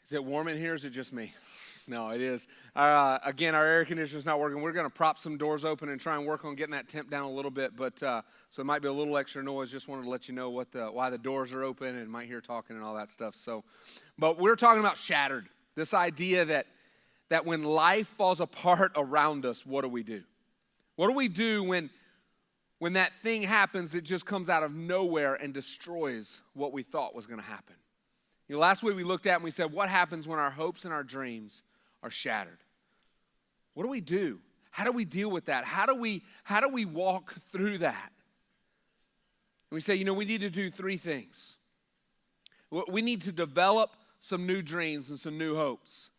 Is it warm in here or is it just me? No, it is. Again, our air conditioner's not working. We're going to prop some doors open and try and work on getting that temp down a little bit. But so it might be a little extra noise. Just wanted to let you know why the doors are open and might hear talking and all that stuff. But we're talking about shattered. This idea that when life falls apart around us, what do? What do we do when that thing happens that just comes out of nowhere and destroys what we thought was going to happen? You know, last week we looked at and we said, what happens when our hopes and our dreams are shattered? What do? How do we deal with that? How do we walk through that? And we say, we need to do three things. We need to develop some new dreams and some new hopes.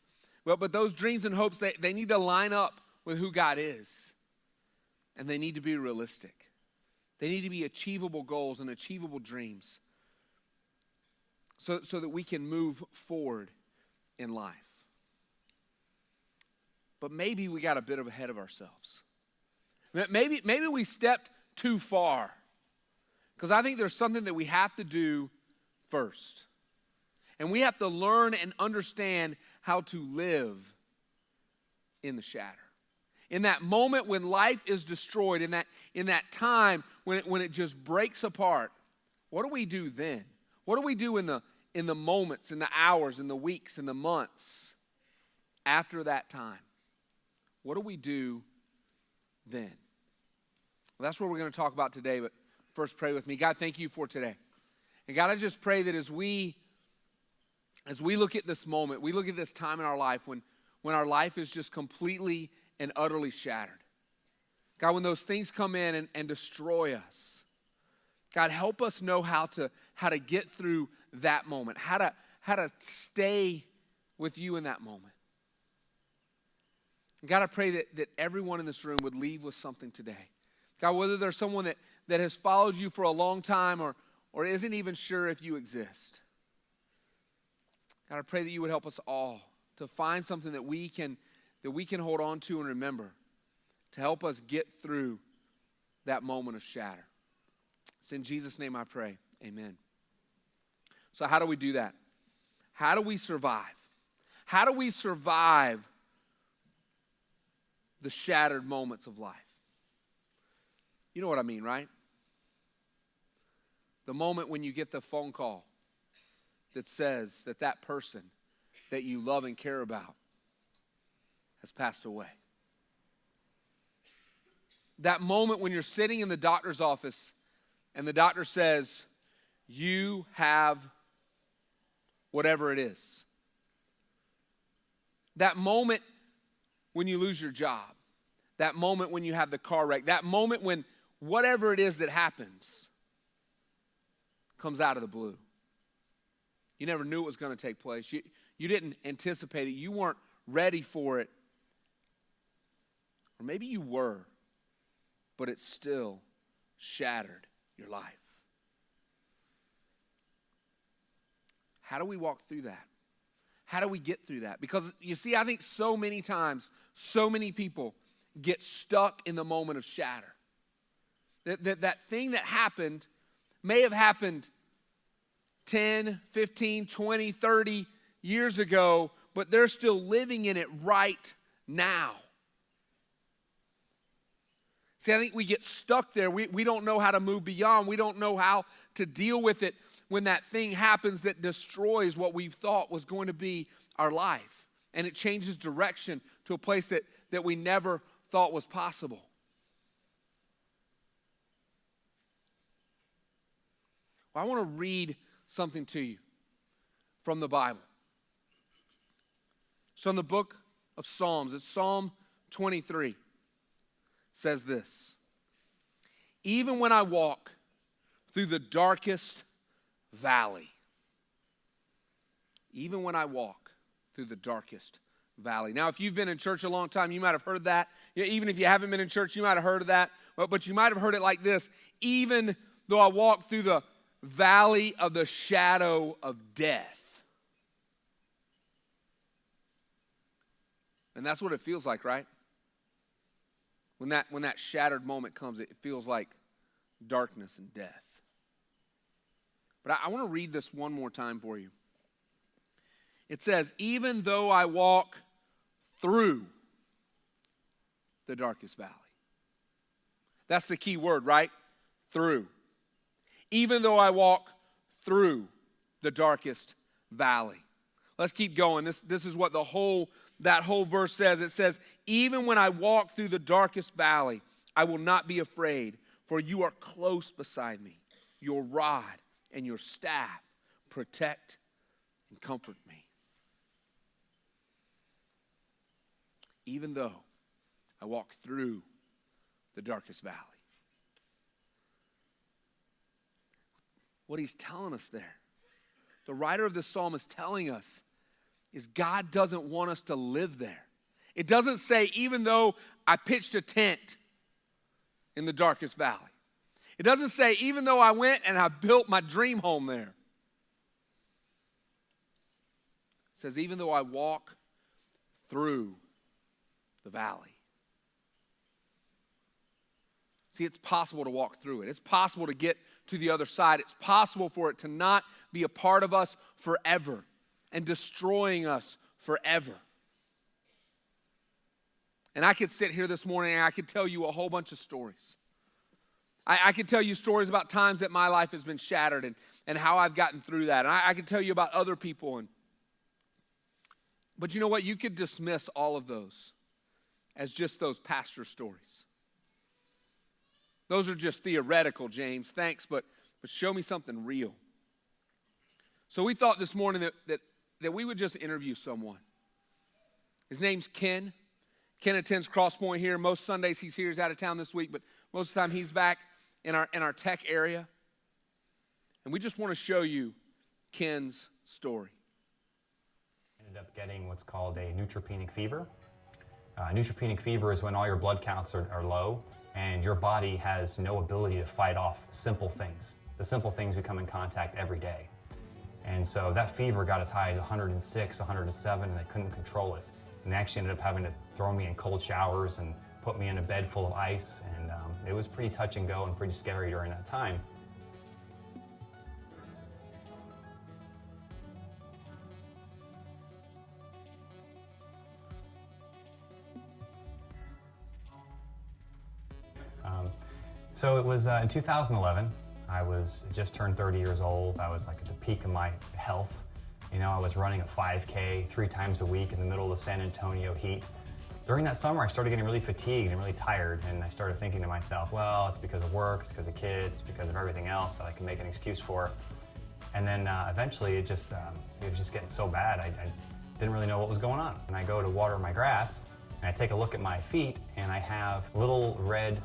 But those dreams and hopes, they need to line up with who God is. And they need to be realistic. They need to be achievable goals and achievable dreams. So that we can move forward in life. But maybe we got a bit ahead of ourselves. Maybe we stepped too far. Because I think there's something that we have to do first. And we have to learn and understand how to live in the shatter. In that moment when life is destroyed, in that time when it just breaks apart, what do we do then? What do we do in the moments, in the hours, in the weeks, in the months after that time? What do we do then? Well, that's what we're going to talk about today, but first pray with me. God, thank you for today. And God, I just pray that as we look at this moment, we look at this time in our life when our life is just completely and utterly shattered. God, when those things come in and destroy us, God, help us know how to get through that moment, how to stay with you in that moment. God, I pray that everyone in this room would leave with something today. God, whether there's someone that has followed you for a long time or isn't even sure if you exist. God, I pray that you would help us all to find something that we can hold on to and remember to help us get through that moment of shatter. It's in Jesus' name I pray. Amen. So how do we do that? How do we survive? How do we survive the shattered moments of life? You know what I mean, right? The moment when you get the phone call that says that person that you love and care about has passed away. That moment when you're sitting in the doctor's office and the doctor says, you have whatever it is. That moment when you lose your job. That moment when you have the car wreck. That moment when whatever it is that happens comes out of the blue. You never knew it was going to take place. You didn't anticipate it. You weren't ready for it. Or maybe you were, but it still shattered your life. How do we walk through that? How do we get through that? Because you see, I think so many times, so many people get stuck in the moment of shatter. That thing that happened may have happened 10, 15, 20, 30 years ago, but they're still living in it right now. See, I think we get stuck there. We don't know how to move beyond. We don't know how to deal with it when that thing happens that destroys what we thought was going to be our life. And it changes direction to a place that we never thought was possible. Well, I want to read something to you from the Bible. So in the book of Psalms, it's Psalm 23. Says this: even when I walk through the darkest valley, even when I walk through the darkest valley. Now, if you've been in church a long time, you might have heard that. Even if you haven't been in church, you might have heard of that. But you might have heard it like this: even though I walk through the valley of the shadow of death. And that's what it feels like, right? When that shattered moment comes, it feels like darkness and death. But I want to read this one more time for you. It says, even though I walk through the darkest valley. That's the key word, right? Through. Even though I walk through the darkest valley. Let's keep going. This is what that whole verse says. It says, even when I walk through the darkest valley, I will not be afraid, for you are close beside me. Your rod and your staff protect and comfort me. Even though I walk through the darkest valley. What he's telling us there, the writer of this psalm is telling us, is God doesn't want us to live there. It doesn't say, even though I pitched a tent in the darkest valley. It doesn't say, even though I went and I built my dream home there. It says, even though I walk through the valley. See, it's possible to walk through it. It's possible to get to the other side. It's possible for it to not be a part of us forever and destroying us forever. And I could sit here this morning and I could tell you a whole bunch of stories. I could tell you stories about times that my life has been shattered and how I've gotten through that. And I could tell you about other people. But you know what? You could dismiss all of those as just those pastor stories. Those are just theoretical, James. Thanks, but show me something real. So we thought this morning that we would just interview someone. His name's Ken. Ken attends Crosspoint here. Most Sundays he's here. He's out of town this week, but most of the time he's back in our tech area. And we just want to show you Ken's story. Ended up getting what's called a neutropenic fever. Neutropenic fever is when all your blood counts are low and your body has no ability to fight off simple things. The simple things we come in contact every day. And so that fever got as high as 106, 107, and they couldn't control it. And they actually ended up having to throw me in cold showers and put me in a bed full of ice. And it was pretty touch and go and pretty scary during that time. So it was in 2011. I was just turned 30 years old. I was like at the peak of my health. You know, I was running a 5K 3 times a week in the middle of the San Antonio heat. During that summer, I started getting really fatigued and really tired, and I started thinking to myself, well, it's because of work, it's because of kids, it's because of everything else that I can make an excuse for. And then eventually it was just getting so bad, I didn't really know what was going on. And I go to water my grass, and I take a look at my feet, and I have little red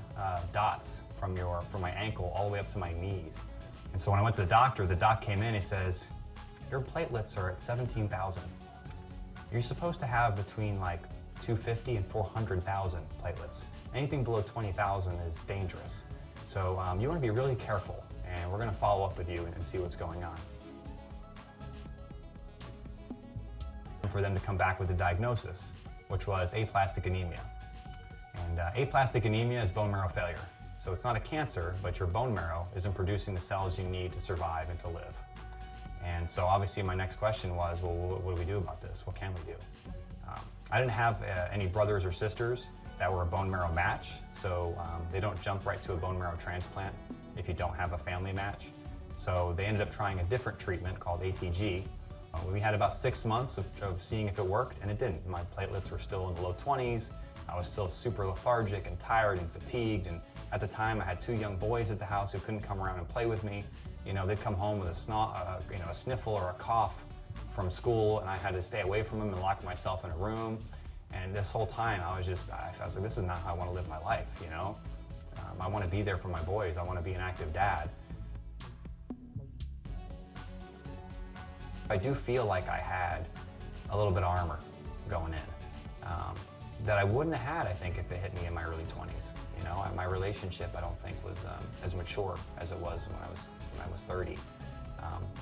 dots from my ankle all the way up to my knees. And so when I went to the doc came in, he says, your platelets are at 17,000. You're supposed to have between like 250 and 400,000 platelets. Anything below 20,000 is dangerous. So you want to be really careful, and we're going to follow up with you and see what's going on. For them to come back with a diagnosis, which was aplastic anemia. And aplastic anemia is bone marrow failure. So it's not a cancer, but your bone marrow isn't producing the cells you need to survive and to live. And so obviously my next question was, well, what do we do about this? What can we do? I didn't have any brothers or sisters that were a bone marrow match, so they don't jump right to a bone marrow transplant if you don't have a family match. So they ended up trying a different treatment called ATG. We had about 6 months of seeing if it worked, and it didn't. My platelets were still in the low 20s. I was still super lethargic and tired and fatigued, and at the time I had 2 young boys at the house who couldn't come around and play with me. You know, they'd come home with a sniffle or a cough from school, and I had to stay away from them and lock myself in a room. And this whole time I was like, this is not how I want to live my life, you know? I want to be there for my boys. I want to be an active dad. I do feel like I had a little bit of armor going in that I wouldn't have had, I think, if it hit me in my early 20s. You know, my relationship, I don't think, was as mature as it was when I was 30.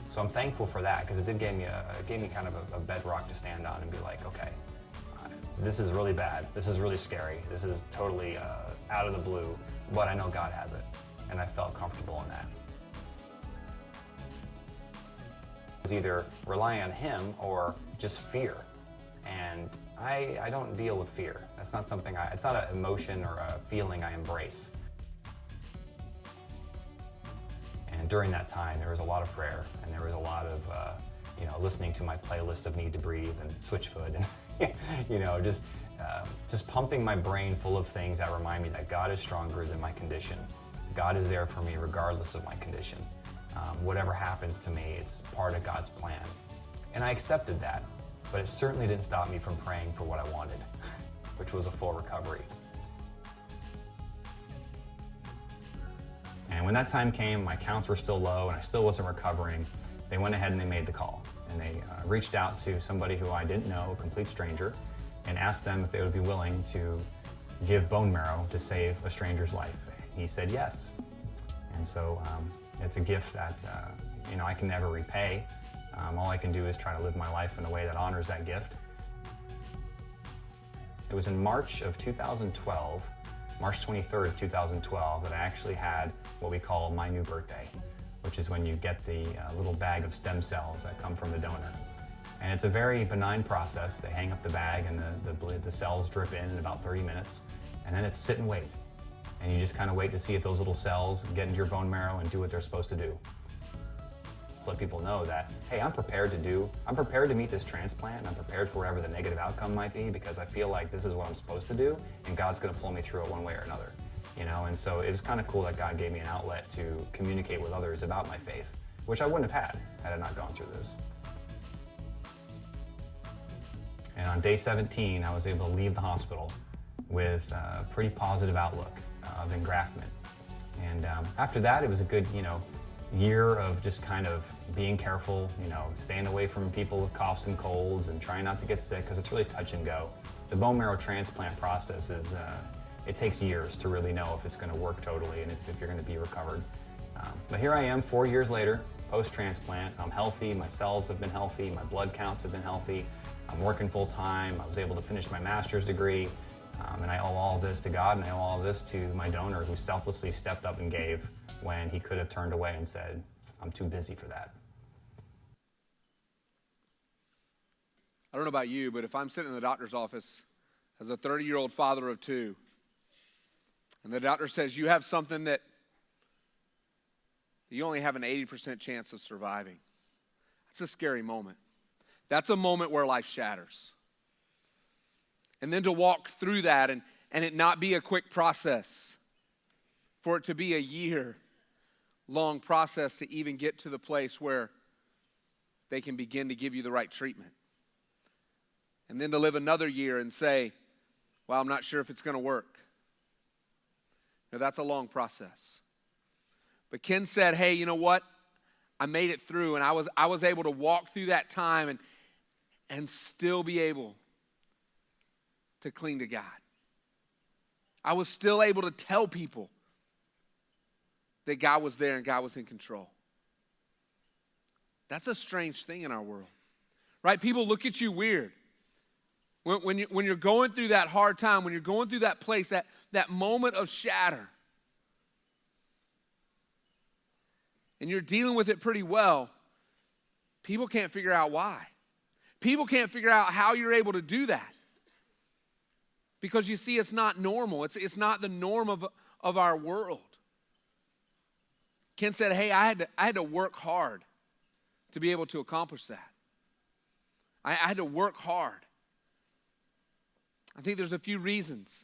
So I'm thankful for that, because it gave me kind of a bedrock to stand on and be like, okay, this is really bad. This is really scary. This is totally out of the blue, but I know God has it, and I felt comfortable in that. was either rely on him or just fear. And I don't deal with fear. That's not something it's not an emotion or a feeling I embrace. And during that time, there was a lot of prayer, and there was a lot of, listening to my playlist of Need to Breathe and Switchfoot, and just pumping my brain full of things that remind me that God is stronger than my condition. God is there for me regardless of my condition. Whatever happens to me, it's part of God's plan. And I accepted that, but it certainly didn't stop me from praying for what I wanted, which was a full recovery. And when that time came, my counts were still low and I still wasn't recovering. They went ahead and they made the call. And they reached out to somebody who I didn't know, a complete stranger, and asked them if they would be willing to give bone marrow to save a stranger's life. He said yes. And so it's a gift that I can never repay. All I can do is try to live my life in a way that honors that gift. It was in March of 2012, March 23rd, 2012, that I actually had what we call my new birthday, which is when you get the little bag of stem cells that come from the donor. And it's a very benign process. They hang up the bag and the cells drip in about 30 minutes, and then it's sit and wait. And you just kind of wait to see if those little cells get into your bone marrow and do what they're supposed to do. To let people know that, hey, I'm prepared to meet this transplant. I'm prepared for whatever the negative outcome might be, because I feel like this is what I'm supposed to do, and God's gonna pull me through it one way or another. And so it was kind of cool that God gave me an outlet to communicate with others about my faith, which I wouldn't have had I not gone through this. And on day 17, I was able to leave the hospital with a pretty positive outlook of engraftment. And after that, it was a good, year of just kind of being careful, staying away from people with coughs and colds and trying not to get sick, because it's really touch and go. The bone marrow transplant process is, it takes years to really know if it's going to work totally and if you're going to be recovered. But here I am 4 years later, post-transplant. I'm healthy, my cells have been healthy, my blood counts have been healthy. I'm working full time. I was able to finish my master's degree. And I owe all of this to God, and I owe all of this to my donor, who selflessly stepped up and gave when he could have turned away and said, I'm too busy for that. I don't know about you, but if I'm sitting in the doctor's office as a 30-year-old father of two, and the doctor says you have something that you only have an 80% chance of surviving, that's a scary moment. That's a moment where life shatters. And then to walk through that and it not be a quick process, for it to be a year-long process to even get to the place where they can begin to give you the right treatment. And then to live another year and say, well, I'm not sure if it's going to work. Now, that's a long process. But Ken said, hey, you know what? I made it through, and I was able to walk through that time and still be able to cling to God. I was still able to tell people that God was there and God was in control. That's a strange thing in our world, right? People look at you weird. When you're going through that hard time, when you're going through that place, that moment of shatter, and you're dealing with it pretty well, people can't figure out why. People can't figure out how you're able to do that. Because you see, it's not normal. It's not the norm of our world. Ken said, hey, I had to work hard to be able to accomplish that. I had to work hard. I think there's a few reasons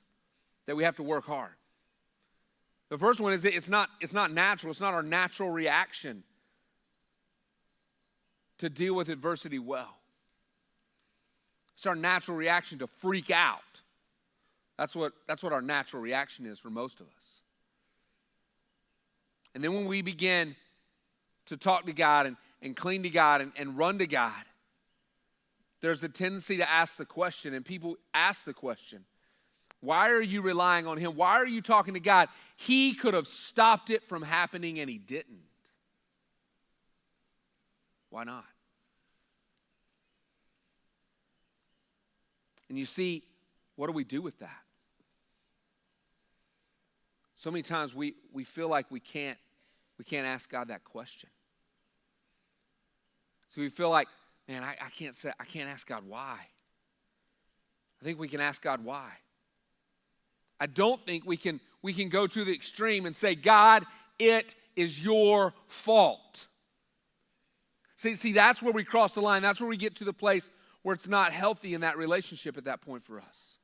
that we have to work hard. The first one is it's not natural. It's not our natural reaction to deal with adversity well. It's our natural reaction to freak out. That's what our natural reaction is for most of us. And then when we begin to talk to God and cling to God and run to God, there's a tendency to ask the question, and people ask the question, why are you relying on him? Why are you talking to God? He could have stopped it from happening and he didn't. Why not? And you see, what do we do with that? So many times we feel like we can't ask God that question. So we feel like, man, I can't ask God why. I think we can ask God why. I don't think we can go to the extreme and say, God, it is your fault. See, that's where we cross the line. That's where we get to the place where it's not healthy in that relationship at that point for us.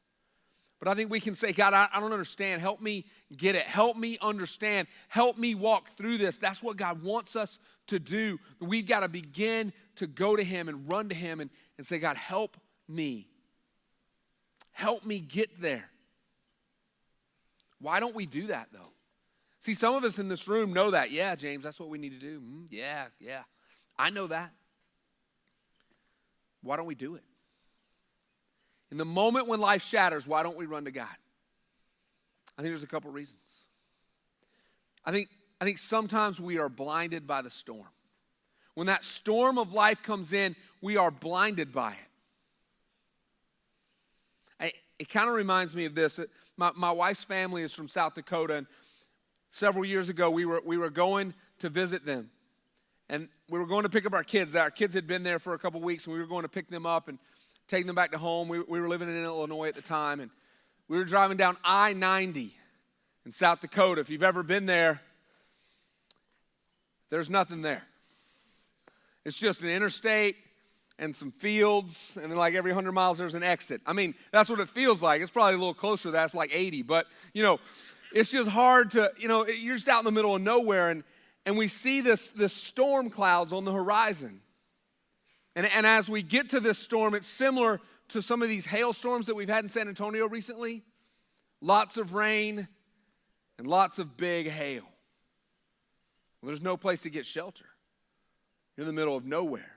But I think we can say, God, I don't understand. Help me get it. Help me understand. Help me walk through this. That's what God wants us to do. We've got to begin to go to him and run to him and say, God, help me. Help me get there. Why don't we do that, though? See, some of us in this room know that. Yeah, James, that's what we need to do. Yeah. I know that. Why don't we do it? In the moment when life shatters, why don't we run to God? I think there's a couple reasons. I think sometimes we are blinded by the storm. When that storm of life comes in, we are blinded by it. It kind of reminds me of this. My wife's family is from South Dakota, and several years ago we were going to visit them. And we were going to pick up our kids. Our kids had been there for a couple weeks, and we were going to pick them up and take them back to home. We were living in Illinois at the time, and we were driving down I-90 in South Dakota. If you've ever been there, there's nothing there. It's just an interstate and some fields, and then like every 100 miles there's an exit. I mean, that's what it feels like. It's probably a little closer. That's like 80. But, it's just hard to, you're just out in the middle of nowhere, and we see this storm clouds on the horizon. And as we get to this storm, it's similar to some of these hailstorms that we've had in San Antonio recently. Lots of rain and lots of big hail. Well, there's no place to get shelter. You're in the middle of nowhere.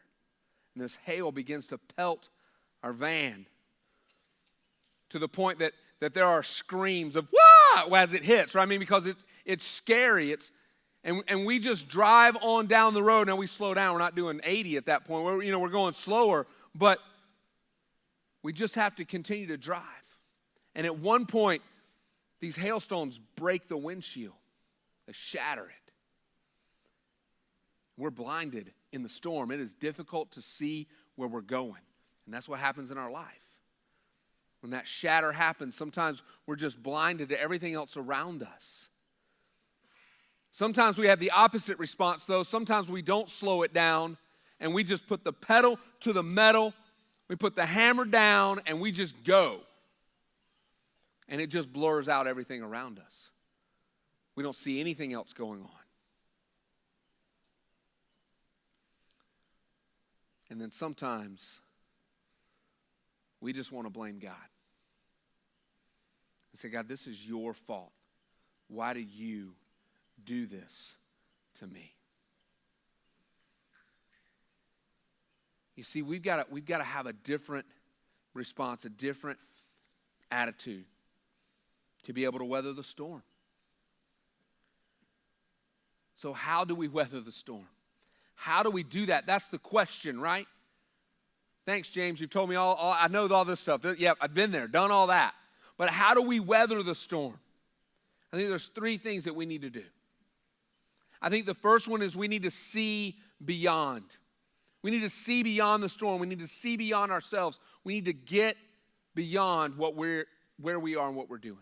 And this hail begins to pelt our van to the point that there are screams of, wah, as it hits, right? I mean, because it's scary. And we just drive on down the road. Now we slow down. We're not doing 80 at that point. We're going slower. But we just have to continue to drive. And at one point, these hailstones break the windshield. They shatter it. We're blinded in the storm. It is difficult to see where we're going. And that's what happens in our life. When that shatter happens, sometimes we're just blinded to everything else around us. Sometimes we have the opposite response, though. Sometimes we don't slow it down, and we just put the pedal to the metal. We put the hammer down, and we just go. And it just blurs out everything around us. We don't see anything else going on. And then sometimes we just want to blame God. And say, God, this is your fault. Why do you do this to me? You see, we've got to have a different response, a different attitude to be able to weather the storm. So how do we weather the storm? How do we do that? That's the question, right? Thanks, James. You've told me all I know all this stuff. Yeah, I've been there, done all that. But how do we weather the storm? I think there's three things that we need to do. I think the first one is we need to see beyond. We need to see beyond the storm. We need to see beyond ourselves. We need to get beyond where we are and what we're doing.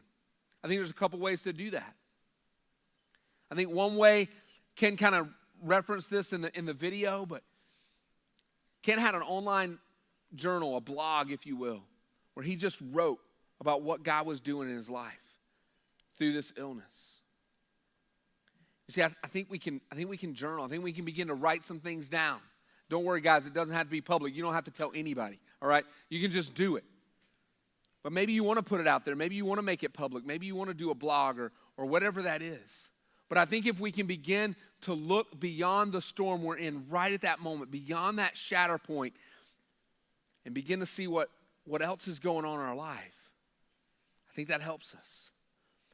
I think there's a couple ways to do that. I think one way, Ken kind of referenced this in the video, but Ken had an online journal, a blog, if you will, where he just wrote about what God was doing in his life through this illness. You see, I think we can journal. I think we can begin to write some things down. Don't worry, guys, it doesn't have to be public. You don't have to tell anybody, all right? You can just do it. But maybe you want to put it out there. Maybe you want to make it public. Maybe you want to do a blog or whatever that is. But I think if we can begin to look beyond the storm we're in right at that moment, beyond that shatter point, and begin to see what else is going on in our life, I think that helps us.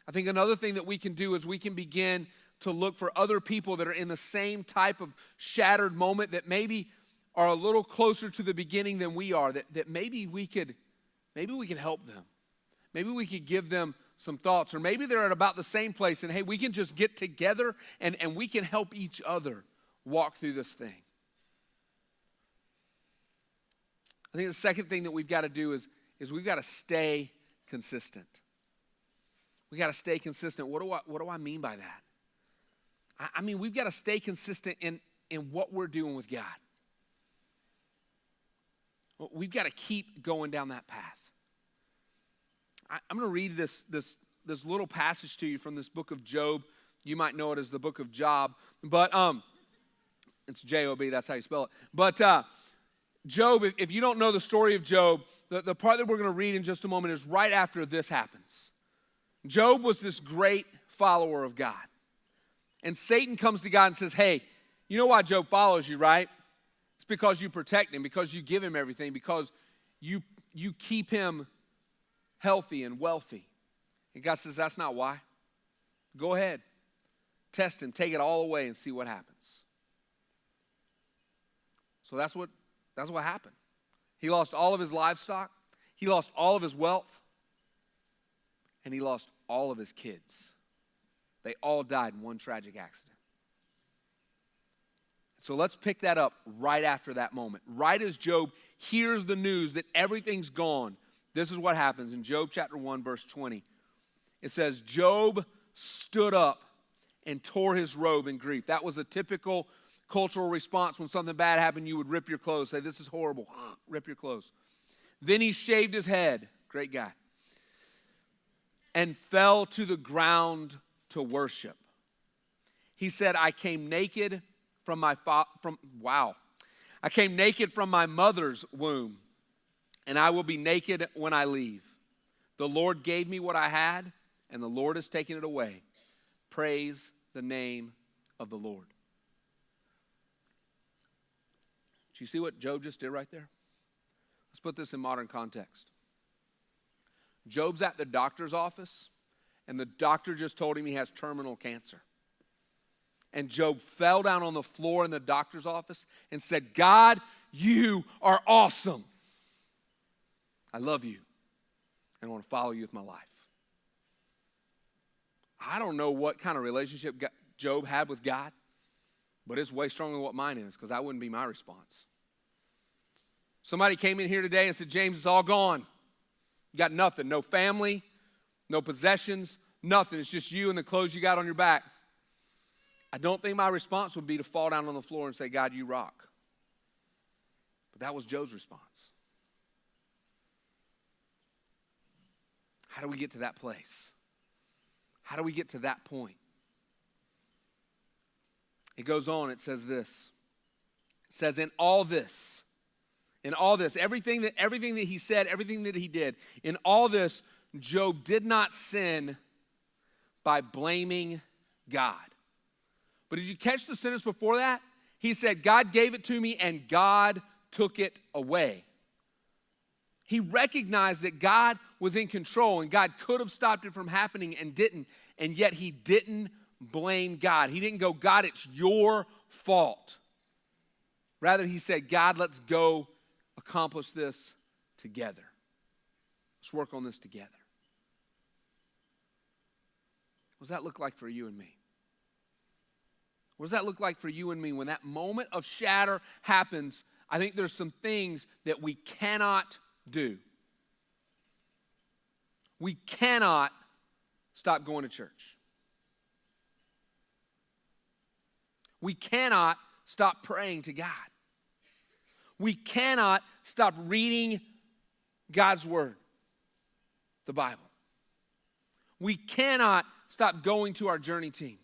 I think another thing that we can do is we can begin to look for other people that are in the same type of shattered moment that maybe are a little closer to the beginning than we are, that maybe we could help them. Maybe we could give them some thoughts, or maybe they're at about the same place, and hey, we can just get together and we can help each other walk through this thing. I think the second thing that we've got to do is we've got to stay consistent. We got to stay consistent. What do I mean by that? I mean, we've got to stay consistent in what we're doing with God. We've got to keep going down that path. I'm going to read this little passage to you from this book of Job. You might know it as the book of Job, but it's J-O-B, that's how you spell it. But Job, if you don't know the story of Job, the part that we're going to read in just a moment is right after this happens. Job was this great follower of God. And Satan comes to God and says, hey, you know why Job follows you, right? It's because you protect him, because you give him everything, because you keep him healthy and wealthy. And God says, that's not why. Go ahead. Test him. Take it all away and see what happens. So that's what happened. He lost all of his livestock. He lost all of his wealth. And he lost all of his kids. They all died in one tragic accident. So let's pick that up right after that moment. Right as Job hears the news that everything's gone, this is what happens in Job chapter 1, verse 20. It says, Job stood up and tore his robe in grief. That was a typical cultural response. When something bad happened, you would rip your clothes, say, this is horrible, rip your clothes. Then he shaved his head, great guy, and fell to the ground to worship. He said, I came naked from my mother's womb, and I will be naked when I leave. The Lord gave me what I had, and the Lord has taken it away. Praise the name of the Lord. Do you see what Job just did right there? Let's put this in modern context. Job's at the doctor's office, and the doctor just told him he has terminal cancer. And Job fell down on the floor in the doctor's office and said, God, you are awesome. I love you, and I want to follow you with my life. I don't know what kind of relationship Job had with God, but it's way stronger than what mine is, because that wouldn't be my response. Somebody came in here today and said, James, it's all gone. You got nothing, no family, no possessions, nothing. It's just you and the clothes you got on your back. I don't think my response would be to fall down on the floor and say, God, you rock. But that was Job's response. How do we get to that place? How do we get to that point? It goes on, it says this. It says, in all this, everything that he said, everything that he did, in all this, Job did not sin by blaming God. But did you catch the sentence before that? He said, God gave it to me and God took it away. He recognized that God was in control and God could have stopped it from happening and didn't. And yet he didn't blame God. He didn't go, God, it's your fault. Rather, he said, God, let's go accomplish this together. Let's work on this together. What does that look like for you and me? What does that look like for you and me when that moment of shatter happens? I think there's some things that we cannot do. We cannot stop going to church. We cannot stop praying to God. We cannot stop reading God's word, the Bible. We cannot stop going to our journey team.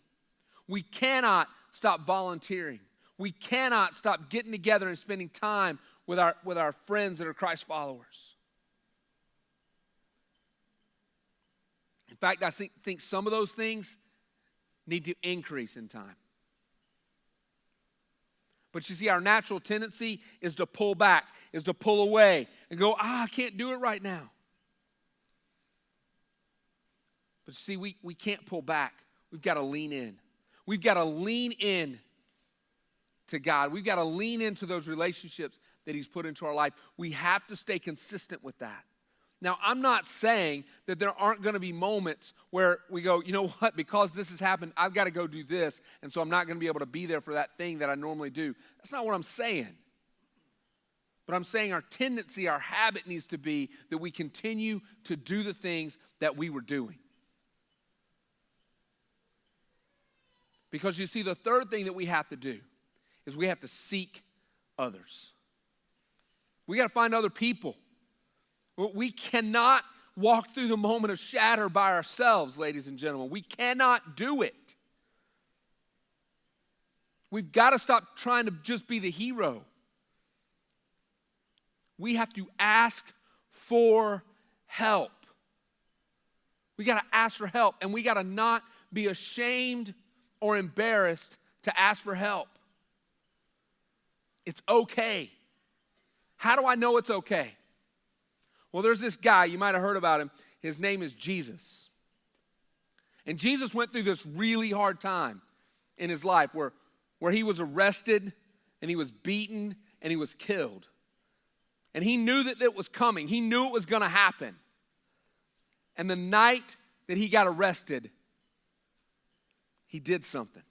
We cannot stop volunteering. We cannot stop getting together and spending time with our friends that are Christ followers. In fact, I think some of those things need to increase in time. But you see, our natural tendency is to pull back, is to pull away and go, I can't do it right now. But you see, we can't pull back. We've got to lean in. We've got to lean in to God. We've got to lean into those relationships that he's put into our life. We have to stay consistent with that. Now, I'm not saying that there aren't going to be moments where we go, you know what, because this has happened, I've got to go do this, and so I'm not going to be able to be there for that thing that I normally do. That's not what I'm saying. But I'm saying our tendency, our habit needs to be that we continue to do the things that we were doing. Because you see, the third thing that we have to do is we have to seek others. We got to find other people. We cannot walk through the moment of shatter by ourselves, ladies and gentlemen. We cannot do it. We've got to stop trying to just be the hero. We have to ask for help. We got to ask for help, and we got to not be ashamed or embarrassed to ask for help. It's okay. How do I know it's okay? Well, there's this guy, you might have heard about him. His name is Jesus. And Jesus went through this really hard time in his life where he was arrested and he was beaten and he was killed. And he knew that it was coming. He knew it was going to happen. And the night that he got arrested, he did something.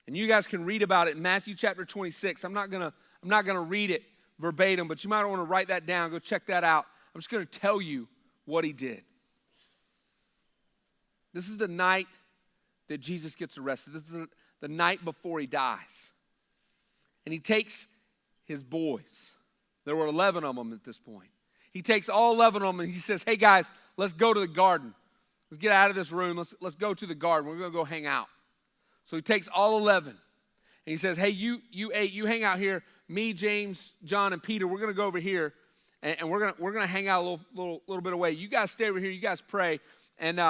And you guys can read about it in Matthew chapter 26. I'm not gonna read it verbatim, but you might want to write that down. Go check that out. I'm just going to tell you what he did. This is the night that Jesus gets arrested. This is the night before he dies. And he takes his boys. There were 11 of them at this point. He takes all 11 of them and he says, hey guys, let's go to the garden. Let's get out of this room. Let's go to the garden. We're going to go hang out. So he takes all 11 and he says, hey, you eight, you hang out here. Me, James, John, and Peter, we're going to go over here and we're going to hang out a little bit away. You guys stay over here. You guys pray. And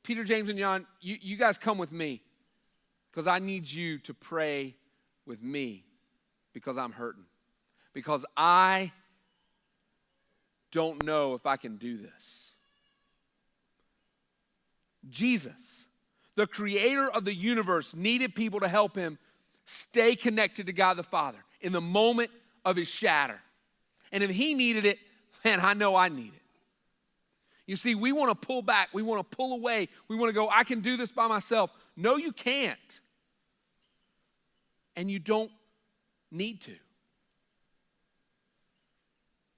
Peter, James, and John, you guys come with me because I need you to pray with me because I'm hurting. Because I don't know if I can do this. Jesus, the creator of the universe, needed people to help him stay connected to God the Father in the moment of his shatter. And if he needed it, man, I know I need it. You see, we want to pull back. We want to pull away. We want to go, I can do this by myself. No, you can't. And you don't need to.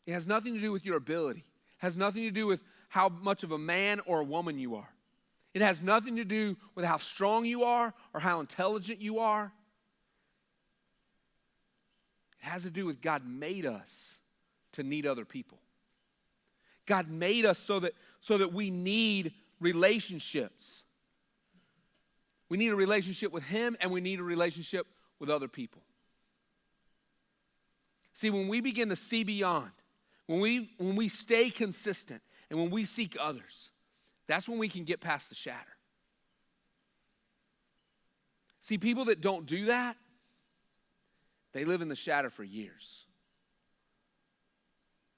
It has nothing to do with your ability. It has nothing to do with how much of a man or a woman you are. It has nothing to do with how strong you are or how intelligent you are. It has to do with God made us to need other people. God made us so that we need relationships. We need a relationship with him and we need a relationship with other people. See, when we begin to see beyond, when we stay consistent and when we seek others, that's when we can get past the shatter. See, people that don't do that, they live in the shatter for years.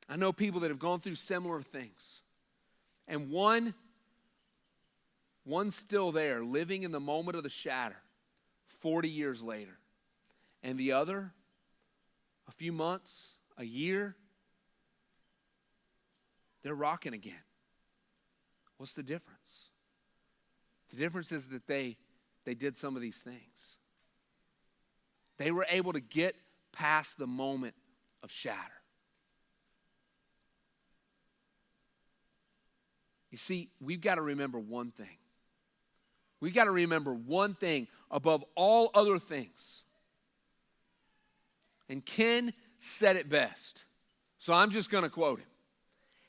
I know people that have gone through similar things. And one's still there, living in the moment of the shatter 40 years later. And the other, a few months, a year, they're rocking again. What's the difference? The difference is that they did some of these things. They were able to get past the moment of shatter. You see, we've got to remember one thing. We've got to remember one thing above all other things. And Ken said it best. So I'm just going to quote him.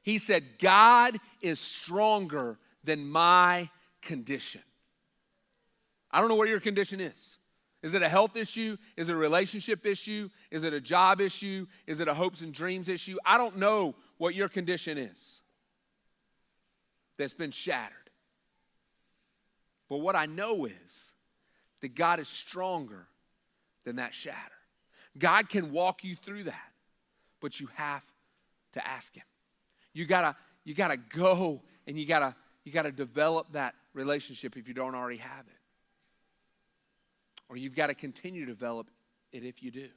He said, God is stronger than my condition. I don't know what your condition is. Is it a health issue? Is it a relationship issue? Is it a job issue? Is it a hopes and dreams issue? I don't know what your condition is that's been shattered. But what I know is that God is stronger than that shatter. God can walk you through that, but you have to ask him. You gotta go and you gotta develop that relationship if you don't already have it. Or you've got to continue to develop it if you do.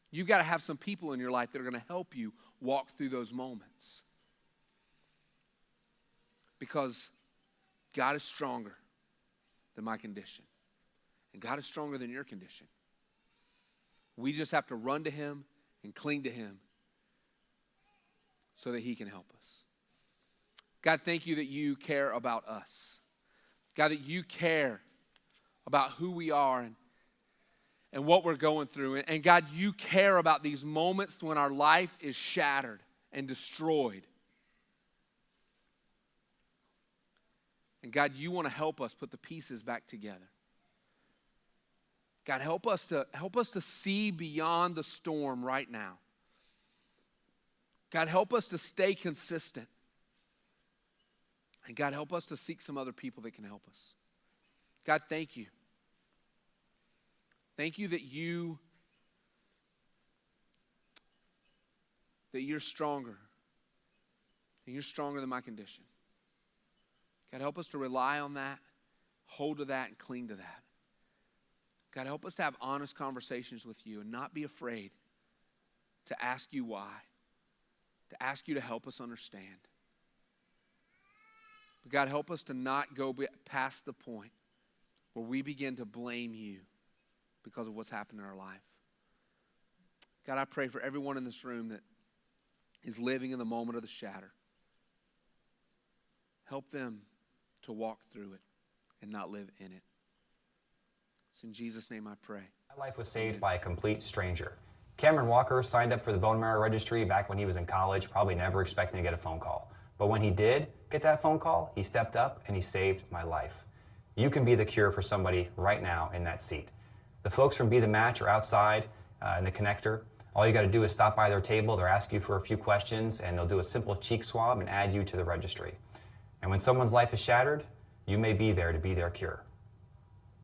You've got to have some people in your life that are going to help you walk through those moments. Because God is stronger than my condition. And God is stronger than your condition. We just have to run to him and cling to him so that he can help us. God, thank you that you care about us. God, that you care about who we are and what we're going through. And God, you care about these moments when our life is shattered and destroyed. And God, you want to help us put the pieces back together. God, help us to see beyond the storm right now. God, help us to stay consistent. And God, help us to seek some other people that can help us. God, thank you. Thank you that you're stronger. And you're stronger than my condition. God, help us to rely on that, hold to that, and cling to that. God, help us to have honest conversations with you and not be afraid to ask you why, to ask you to help us understand. But God, help us to not go past the point where we begin to blame you because of what's happened in our life. God, I pray for everyone in this room that is living in the moment of the shatter. Help them to walk through it and not live in it. It's in Jesus' name I pray. My life was saved by a complete stranger. Cameron Walker signed up for the bone marrow registry back when he was in college, probably never expecting to get a phone call. But when he did get that phone call, he stepped up and he saved my life. You can be the cure for somebody right now in that seat. The folks from Be The Match are outside in the connector. All you got to do is stop by their table. They'll ask you for a few questions, and they'll do a simple cheek swab and add you to the registry. And when someone's life is shattered, you may be there to be their cure.